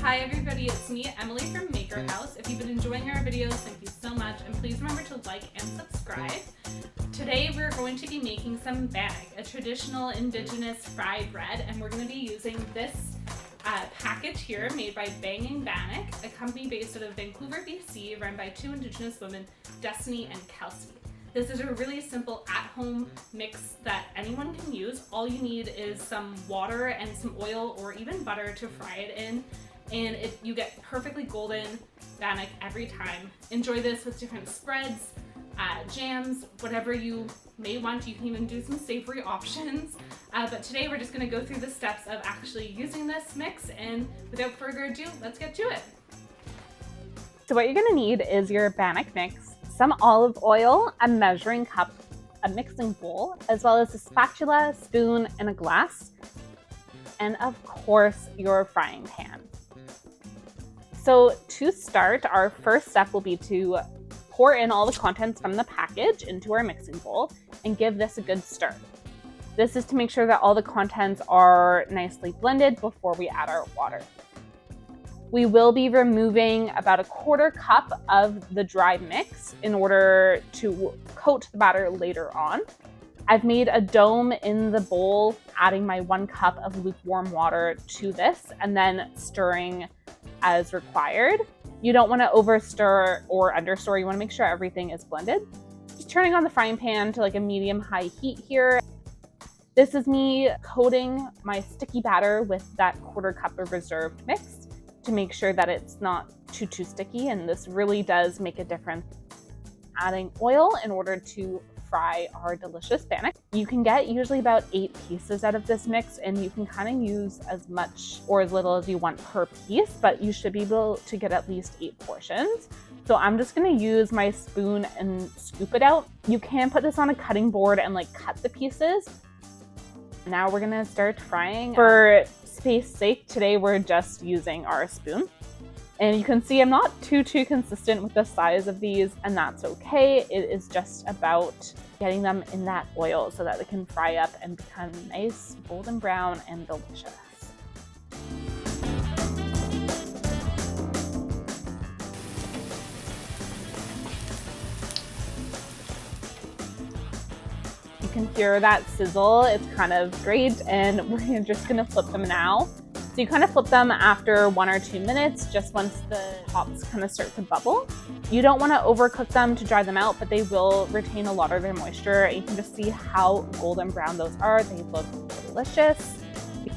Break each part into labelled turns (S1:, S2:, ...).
S1: Hi everybody, it's me, Emily from Maker House. If you've been enjoying our videos, thank you so much, and please remember to like and subscribe. Today we're going to be making some bannock, a traditional Indigenous fried bread, and we're going to be using this package here made by Bangin Bannock, a company based out of Vancouver, BC, run by two Indigenous women, Destiny and Kelsey. This is a really simple at-home mix that anyone can use. All you need is some water and some oil or even butter to fry it in, and you get perfectly golden bannock every time. Enjoy this with different spreads, jams, whatever you may want. You can even do some savory options. But today we're just gonna go through the steps of actually using this mix, and without further ado, let's get to it.
S2: So what you're gonna need is your bannock mix, some olive oil, a measuring cup, a mixing bowl, as well as a spatula, spoon, and a glass, and of course your frying pan. So to start, our first step will be to pour in all the contents from the package into our mixing bowl and give this a good stir. This is to make sure that all the contents are nicely blended before we add our water. We will be removing about a quarter cup of the dry mix in order to coat the batter later on. I've made a dome in the bowl, adding my 1 cup of lukewarm water to this and then stirring as required. You don't want to over stir or under stir. You want to make sure everything is blended. Just turning on the frying pan to like a medium-high heat here. This is me coating my sticky batter with that quarter cup of reserved mix to make sure that it's not too sticky, and this really does make a difference. Adding oil in order to fry our delicious bannock. You can get usually about 8 pieces out of this mix, and you can kind of use as much or as little as you want per piece, but you should be able to get at least 8 portions. So I'm just gonna use my spoon and scoop it out. You can put this on a cutting board and like cut the pieces. Now we're gonna start frying. For space's sake, today we're just using our spoon. And you can see I'm not too consistent with the size of these, and that's okay. It is just about getting them in that oil so that they can fry up and become nice, golden brown and delicious. You can hear that sizzle. It's kind of great, and we're just gonna flip them now. So you kind of flip them after 1 or 2 minutes, just once the tops kind of start to bubble. You don't want to overcook them to dry them out, but they will retain a lot of their moisture. You can just see how golden brown those are. They look delicious.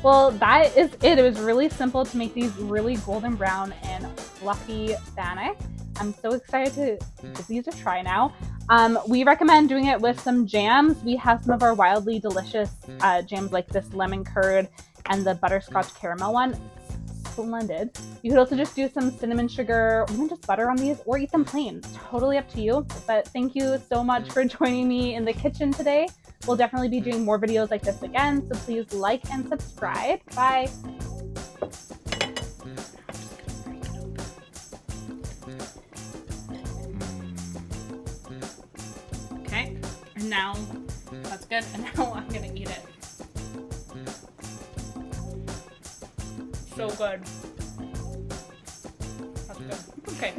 S2: Well, that is it. It was really simple to make these really golden brown and fluffy bannock. I'm so excited to give these a try now. We recommend doing it with some jams. We have some of our wildly delicious jams like this lemon curd and the butterscotch caramel one. Splendid. You could also just do some cinnamon sugar or even just butter on these, or eat them plain. Totally up to you. But thank you so much for joining me in the kitchen today. We'll definitely be doing more videos like this again, so please like and subscribe. Bye.
S1: Okay, and now that's good, and now I'm gonna eat it. So good. That's good. Okay.